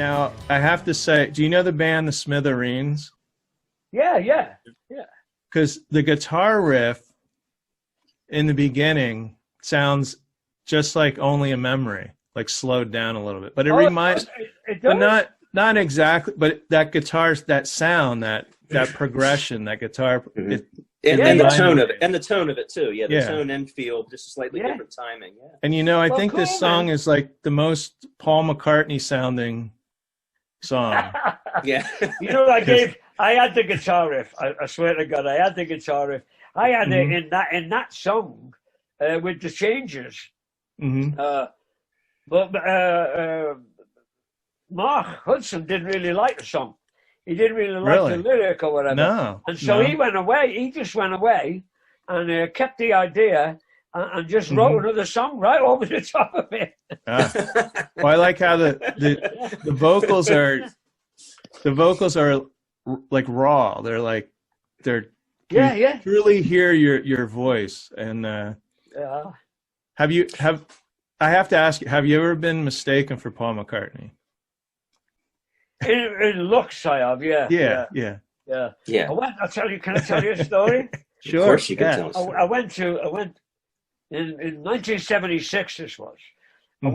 Now, I have to say, do you know the band The Smithereens? Yeah. Because the guitar riff in the beginning sounds just like Only a Memory, like slowed down a little bit. But it reminds, but not exactly, but that guitar, that sound, that progression, that guitar, and the tone of it too. Yeah, the tone and feel, just slightly different timing. Yeah. And I think this song is like the most Paul McCartney sounding song. Yeah. I had the guitar riff. I swear to God, I had the guitar riff. I had it in that song with the changes. But Mark Hudson didn't really like the song. He didn't really like the lyric or whatever. No. And so he went away. He just went away and kept the idea and just wrote another song right over the top of it. Well, I like how the vocals are like raw. They're like you truly hear your voice. And I have to ask you, have you ever been mistaken for Paul McCartney? In looks, I have, yeah. Yeah. Can I tell you a story? Sure. Of course you can tell us. I went in 1976, this was. I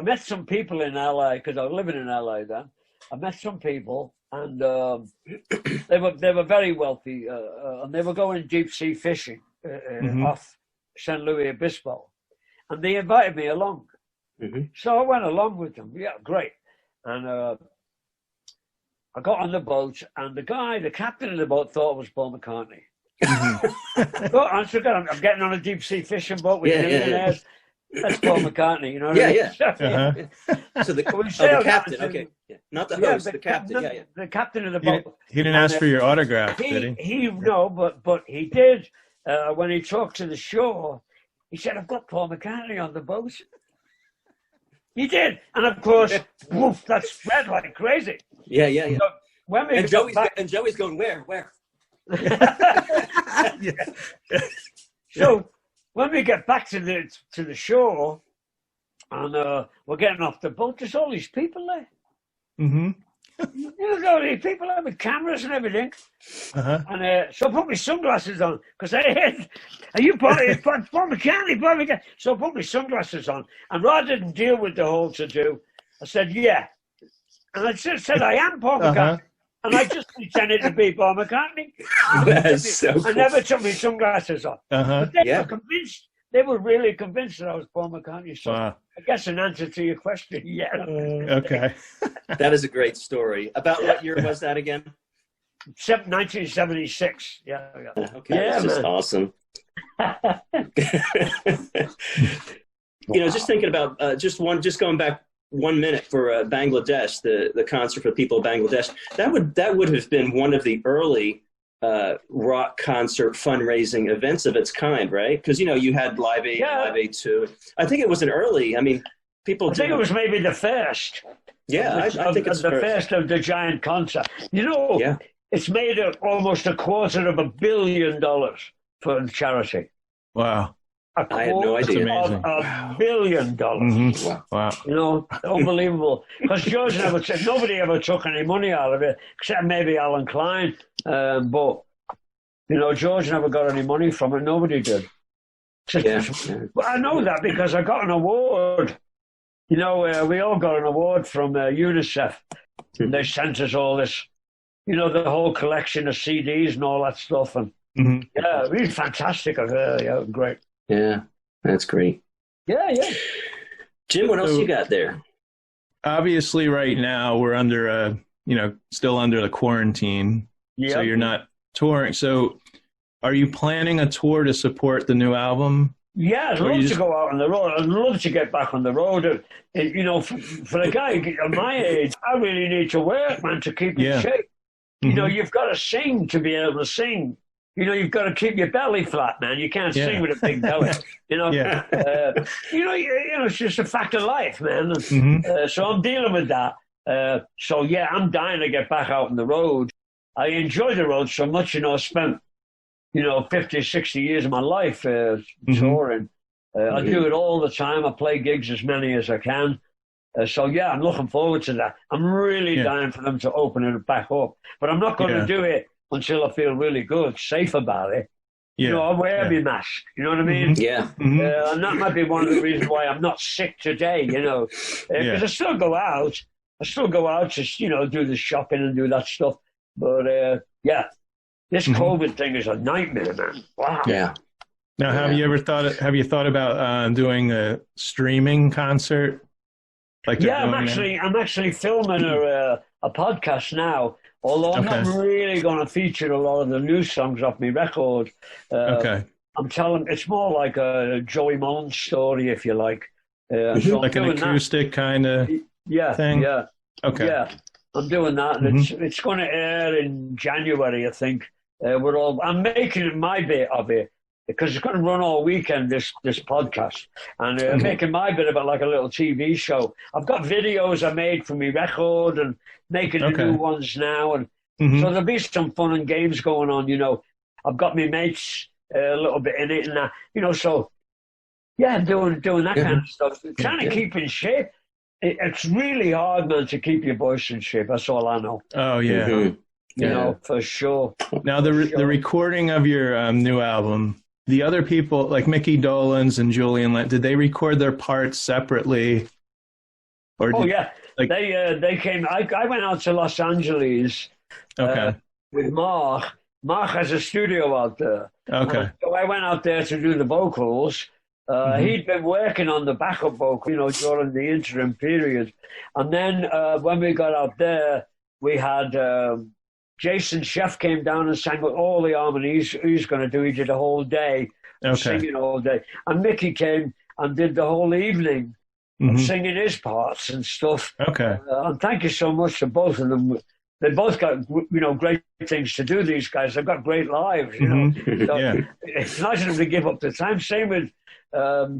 met some people in LA, because I was living in LA then. I met some people, and they were very wealthy, and they were going deep sea fishing off San Luis Obispo. And they invited me along. So I went along with them. Yeah, great. And I got on the boat, and the captain of the boat, thought it was Paul McCartney. I'm getting on a deep sea fishing boat with millionaires. That's Paul McCartney, you know what I mean? So the captain, okay. Yeah. Not the host, the captain. The captain of the boat. He didn't ask for your autograph, did he? No, but he did. When he talked to the shore, he said, "I've got Paul McCartney on the boat." He did, and of course, woof, that spread like crazy. Yeah. So when we Joey's going, where? So when we get back to the shore, and we're getting off the boat, there's all these people there. There's all these people there with cameras and everything. And so I put my sunglasses on, because I said, "Are you Paul McCartney? So I put my sunglasses on, and rather than deal with the whole to-do, I said, "Yeah." And I just said, "I am Paul McCartney." And I just pretended to be Paul McCartney. That's so cool. I never took my sunglasses off. But they were convinced. They were really convinced that I was Paul McCartney. So I guess in answer to your question, yeah. Okay. That is a great story. About what year was that again? 1976. Yeah. Okay, that's just awesome. Just thinking about just going back 1 minute for Bangladesh, the concert for the people of Bangladesh. That would have been one of the early rock concert fundraising events of its kind, right? Because you had Live Aid, Live Aid 2. I think it was an early. I mean, people. I think it was maybe the first. Yeah, I think it's the first of the giant concert. It's made almost $250 million for charity. Wow. I had no idea. $250 million. Wow. Unbelievable. Because George nobody ever took any money out of it, except maybe Alan Klein. But George never got any money from it. Nobody did. But I know that because I got an award. We all got an award from UNICEF. And they sent us all this, the whole collection of CDs and all that stuff. And really fantastic. Great. Yeah, that's great. Yeah. Jim, what else you got there? Obviously, right now we're under still under the quarantine. Yeah. So you're not touring. So are you planning a tour to support the new album? Yeah, I'd love to go out on the road. I'd love to get back on the road. For a guy at my age, I really need to work, man, to keep in shape. You've got to sing to be able to sing. You've got to keep your belly flat, man. You can't sing with a big belly. It's just a fact of life, man. So I'm dealing with that. I'm dying to get back out on the road. I enjoy the road so much, I spent, 50, 60 years of my life touring. I do it all the time. I play gigs as many as I can. So yeah, I'm looking forward to that. I'm really dying for them to open it back up, but I'm not going to do it until I feel really good, safe about it. You know, I wear my mask. You know what I mean? Yeah. And that might be one of the reasons why I'm not sick today. You know, because I still go out. I still go out to do the shopping and do that stuff. But this COVID thing is a nightmare, man. Wow. Yeah. Now, have you thought about doing a streaming concert? Like I'm actually filming a podcast now. Although I'm not really going to feature a lot of the new songs off my record. I'm telling, it's more like a Joey Molland story, if you like. So like an acoustic kind of thing? Yeah. Okay. Yeah, I'm doing that, and it's going to air in January, I think. I'm making it my bit of it, because it's going to run all weekend, this podcast. And making my bit of it like a little TV show. I've got videos I made for my record and making the new ones now. And so there'll be some fun and games going on, you know. I've got my mates a little bit in it and that, you know, so yeah, doing that kind of stuff. Trying to keep in shape. It's really hard, man, to keep your voice in shape. That's all I know. Oh, yeah. You know, for sure. Now, the recording of your new album, the other people, like Mickey Dolenz and Julian Lennon, did they record their parts separately? Or they came. I went out to Los Angeles with Mark. Mark has a studio out there. So I went out there to do the vocals. He'd been working on the backup vocal, you know, during the interim period. And then when we got out there, we had Jason Sheff came down and sang with all the harmonies he's going to do. He did a whole day singing all day. And Mickey came and did the whole evening singing his parts and stuff. And thank you so much to both of them. They both got, you know, great things to do, these guys. They've got great lives, you know. So it's nice of them to give up the time. Same with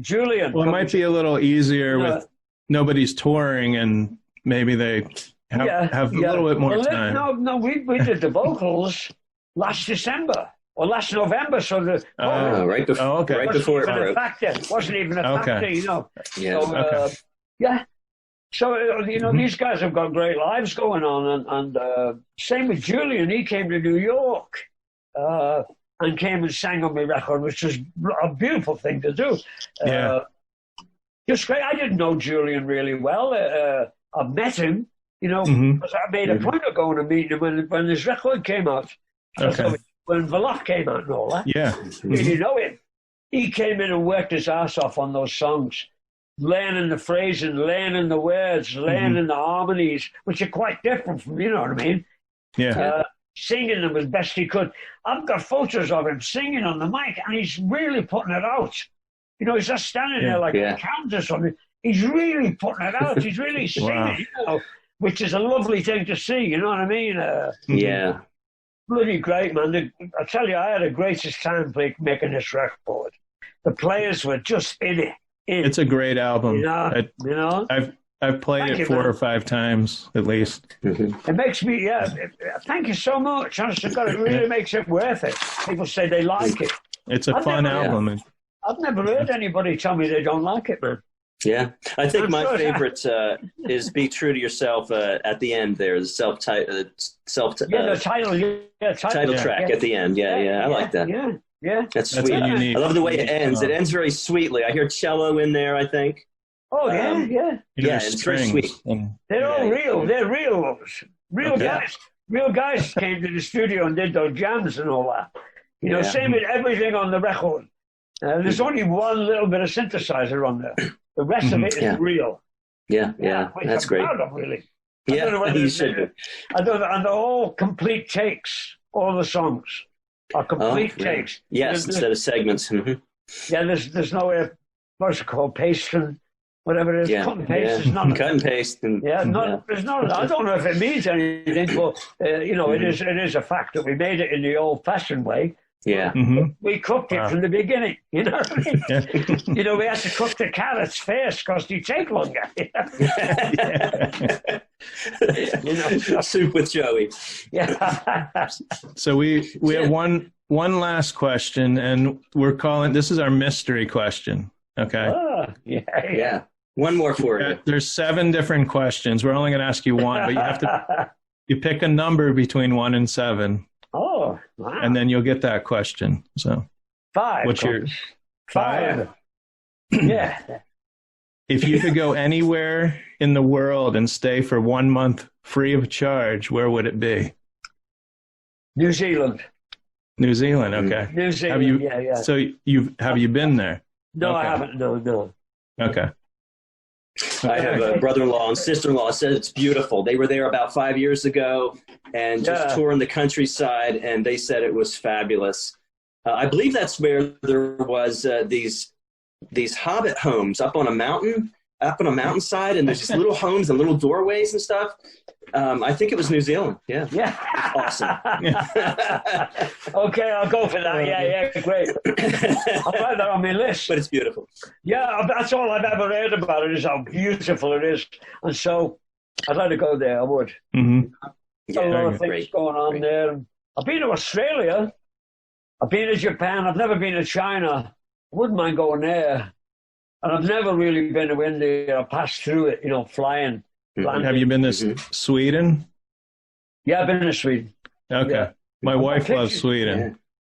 Julian. Well, it might be a little easier with nobody's touring and maybe they have a little bit more time. No, we did the vocals last December or last November. So right before it broke. It wasn't even a factor, you know. Yeah. So, you know, these guys have got great lives going on. And same with Julian. He came to New York and came and sang on my record, which was a beautiful thing to do. Just great. I didn't know Julian really well. I met him, you know, because I made a point of going to meet him when his record came out. When Veloc came out and all that. You know him. He came in and worked his ass off on those songs. Learning the phrasing, learning the words, learning the harmonies, which are quite different from, you know what I mean? Singing them as best he could. I've got photos of him singing on the mic, and he's really putting it out. You know, he's just standing there like a count or something. He's really putting it out. He's really singing, you know, which is a lovely thing to see, you know what I mean? Bloody great, man. I tell you, I had the greatest time making this record. The players were just in it. It's a great album. You know? I've played it 4 or 5 times at least. It makes me, thank you so much. Honestly, God, it really makes it worth it. People say they like it. It's a fun album. I've never heard anybody tell me they don't like it, man. Yeah, I think my favorite is "Be True to Yourself" at the end. There, the title track at the end. I like that. That's sweet. I love the way it ends. It ends very sweetly. I hear cello in there, I think. It's very sweet. They're all real. They're real guys. Real guys came to the studio and did those jams and all that. You know, same with everything on the record. There's only one little bit of synthesizer on there. The rest of it is real. That's great. Proud of, really. You should be. I don't know, and they're all complete takes. All the songs are complete takes. Yes, instead of segments. There's no what's it called, pasting, whatever it is. Cut and paste. There's none. Cut and paste. There's none. I don't know if it means anything, but you know, it is a fact that we made it in the old-fashioned way. We cooked it from the beginning, you know what I mean? You know, we had to cook the carrots first because they take longer. You know? Soup with Joey. So we have one last question, and we're calling this is our mystery question. Okay. One more for you. There's 7 different questions. We're only going to ask you one, but you have to you pick a number between 1 and 7. Oh, wow. And then you'll get that question. So 5. What's your 5? Yeah. If you could go anywhere in the world and stay for 1 month free of charge, where would it be? New Zealand. New Zealand, okay. New Zealand, yeah. So have you been there? No, okay. I haven't. No. Okay. I have a brother-in-law and sister-in-law said it's beautiful. They were there about 5 years ago and just touring the countryside, and they said it was fabulous. I believe that's where there was these hobbit homes up on a mountainside, and there's these little homes and little doorways and stuff. I think it was New Zealand. Yeah. Awesome. Okay, I'll go for that. Yeah, great. I'll write that on my list. But it's beautiful. Yeah, that's all I've ever heard about it, is how beautiful it is. And so I'd like to go there. I would. Mm-hmm. A lot of things going on there. I've been to Australia. I've been to Japan. I've never been to China. I wouldn't mind going there. And I've never really been to India. I passed through it, flying. Have you been to Sweden? Yeah, I've been to Sweden. Okay. Yeah. My wife loves Sweden. Yeah.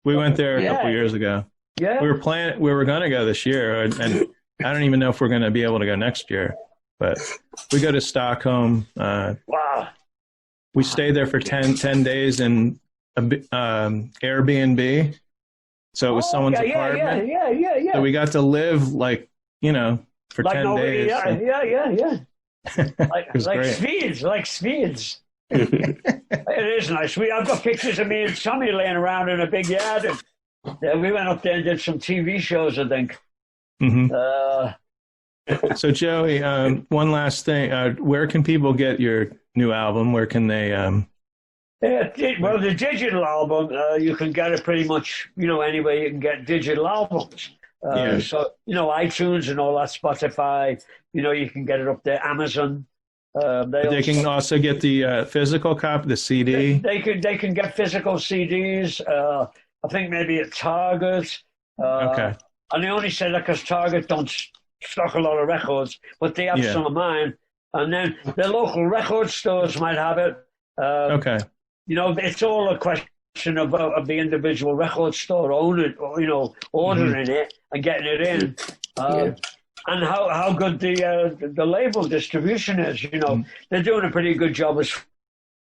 We went there a couple years ago. Yeah. We were going to go this year, and I don't even know if we're going to be able to go next year. But we go to Stockholm. Wow. We stayed there for 10 days in Airbnb. So it was someone's apartment. Yeah. So we got to live for 10 days. Yeah. Like great. Swedes. It is nice. I've got pictures of me and Tommy laying around in a big yard. And, we went up there and did some TV shows, I think. Mm-hmm. So, Joey, one last thing. Where can people get your new album? Where can they... Well, the digital album, you can get it pretty much, anywhere you can get digital albums. So, iTunes and all that, Spotify, you can get it up there, Amazon. They can also get the physical copy, the CD. They can get physical CDs. I think maybe at Target. Okay. And they only say that because Target don't stock a lot of records, but they have some of mine. And then the local record stores might have it. Okay. It's all a question of the individual record store owning, ordering it and getting it in. And how good the label distribution is. They're doing a pretty good job as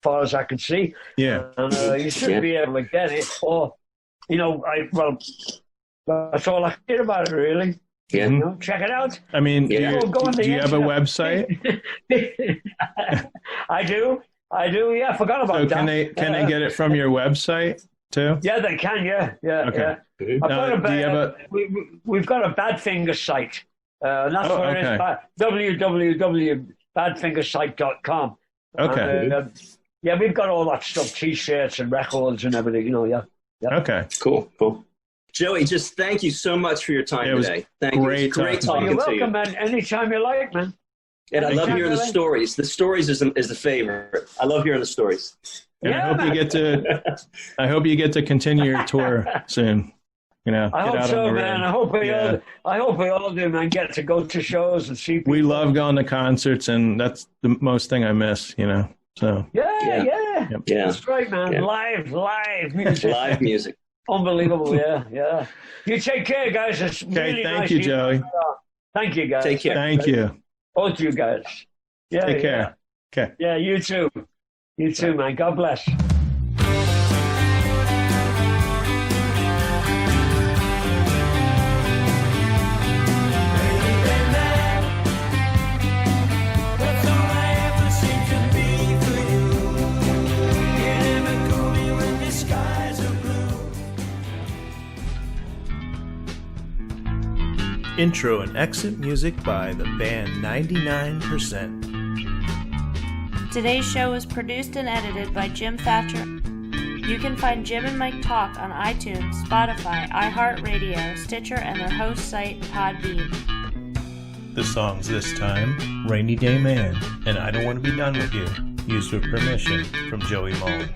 far as I can see. Yeah. And you should be able to get it. Or, that's all I can hear about it, really. Yeah. Check it out. I mean, do you have a website? I do. Yeah, I forgot about that. Can they get it from your website too? Yeah, they can. Yeah. Okay. Yeah. We've got a Badfinger site. And that's where it is. www.badfingersite.com. Okay. We've got all that stuff, T-shirts and records and everything. Yeah. Okay. Cool. Joey, just thank you so much for your time today. Thank you. It was great talking to you. You're welcome, man. Anytime you like, man. And I love hearing the stories. The stories is the favorite. I love hearing the stories. And I hope you get to continue your tour soon. I hope so, man. I hope we all do, man. Get to go to shows and see people. We love going to concerts, and that's the most thing I miss. So yeah. That's right, man. Yeah. Live music. Live music. Unbelievable. Yeah. You take care, guys. It's really nice. Thank you, Joey. Thank you, guys. Take care. Thank you. Both you guys. Yeah. Take care. Okay. Yeah, you too. You too, man. God bless. Intro and exit music by the band 99%. Today's show was produced and edited by Jim Thatcher. You can find Jim and Mike Talk on iTunes, Spotify, iHeartRadio, Stitcher, and their host site, Podbean. The songs this time, Rainy Day Man and I Don't Want to Be Done With You, used with permission from Joey Molland.